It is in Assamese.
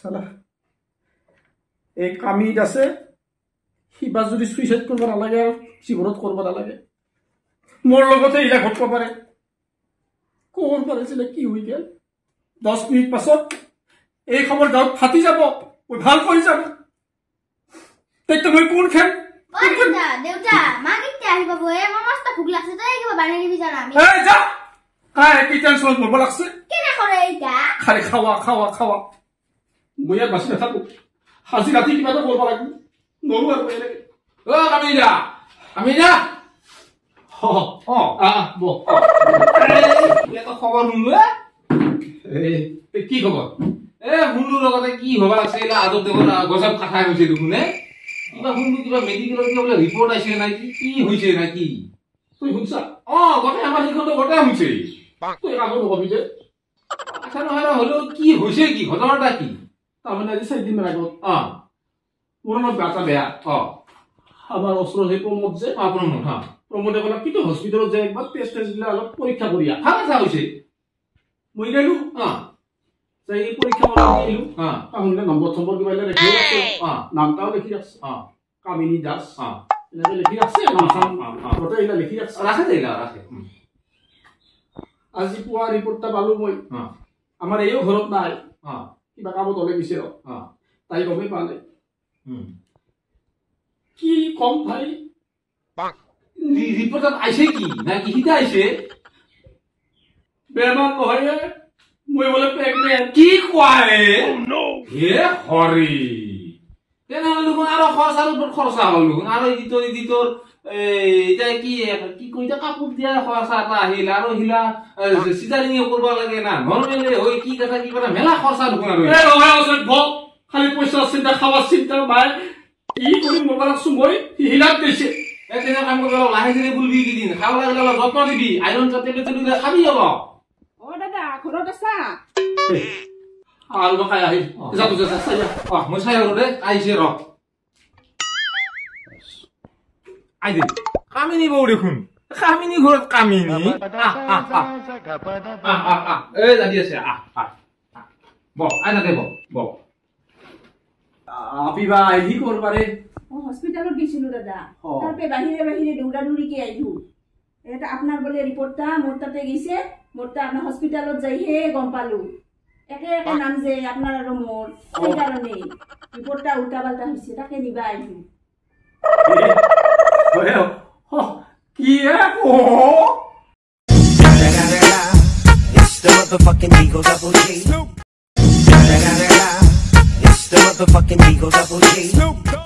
সালা এই কামিত আছে সিবা যদি সুইচাইড কৰিব নালাগে আৰু জীৱনত কৰিব নালাগে মোৰ লগতে ইলা ঘটব পাৰে কোন পাৰিছিলে কি হৈ গেল 10 মিনিট পাছত এই খবৰ গাঁৱত ফাটি যাব মই ভাল কৰি যাম তেতো মই কোন খেল দেউতা মা কিতে আহিব বয়ে মোৰ মস্ত ভুক লাগছে তই কিবা বানাই দিবি জানা আমি এই যা কাই কি টেনচন কৰিব লাগছে কেনে কৰে এইটা খালি খাওয়া মই আর বাসি থাকো হাসি রাতি কিবা তো করব লাগবে নরু আর বলে ও কামিনা বো এটা খবর শুনলো কি খবৰ হুন্দুৰ লগতে কি হবা লাগছে আদত দেব গছক কাটা হৈছে দেখোনে কিবা হুন্দু কিবা মেডিকেলৰ কিবা বোলে ৰিপৰ্ট আহিছে নাকি কি হৈছে নাকি তুই শুনছা গটে আমাৰ এইখন গটে হৈছে তুই কামো নকবি যে আচ্ছা নহয় হলেও কি হৈছে কি ঘটনাটা কি তাৰমানে আজি 4 দিন আগত মোৰ মত গাটা বেয়া আমাৰ ওচৰৰ যে প্ৰমোদ যে প্ৰমোদে ক'লা কিন্তু হস্পিটেলত যে একবাৰ টেষ্ট দিলে অলপ পৰীক্ষা কৰিয়া ভাল কথা হৈছে মই গেলো যাই পৰীক্ষা কৰি আহিলো তাহলে নম্বৰ কিবা লিখি আছে নামটাও লিখি আছে কামিনী দাস এনেকে লিখি আছে গোটেই এটা লিখি আছে ৰাখে আজি পুৱা ৰিপৰ্টটা পালো মই আমাৰ এইও ঘৰত নাই কিবা কামত ওলাই গৈছে তাই গমেই পোৱা নাই কি কম ভাই ৰিপৰ্টত আহিছে কি না কিটা আহিছে বেমাৰ নহয় মই বোলে প্ৰেগনেন্ট কি কোৱায়ে হে হৰি তেনেহ'লে দেখোন আৰু খৰচা হ'ল দেখোন আৰু ইডিটৰ এটা কি কইটা কাপোৰ দিয়া খৰচা এটা আহিল আৰু হিলা চিজাৰিং কৰিব লাগে না নৰ্মেলি হৈ কি কথা কি কথা মেলা খৰচা দেখোন আৰু এই নহয় আছে ভক খালি পইচা চিন্তা খাৱা চিন্তা মাই কি কৰি মোবাইলত সুমই হিলাত দিছে তেনে কাম কৰিব লাহে ধীৰে বুলবি কিদিন খাব লাগিলে অলপ যত্ন দিবি আইৰন টেবলেট দিলে খাবি হ'ব দাদা ঘৰত আছা আৰু খাই আহি যা মই চাই আৰু দে আহিছে ৰ আই দে কামিনী বৌ দেখোন কামিনী ঘৰত কামিনী এই জানি আছে আই নাতে আপিবা আহি কৰ পাৰে হস্পিটালত গেছিলো দাদা তারপরে বাহিরে দৌড়াদৌড়িকে আইলু এটা আপনার বলে রিপোর্টটা মোর তাতে গেছে মোরটা আপনার হসপিটালত যাই হে গম পালু একে নাম যে আপনার আর মোর সেই কারণে রিপোর্টটা উল্টাপাল্টা হয়েছে তাকে নিবা আইলু কি It's the motherfucking Eagle Double G. It's the motherfucking Eagle Double G.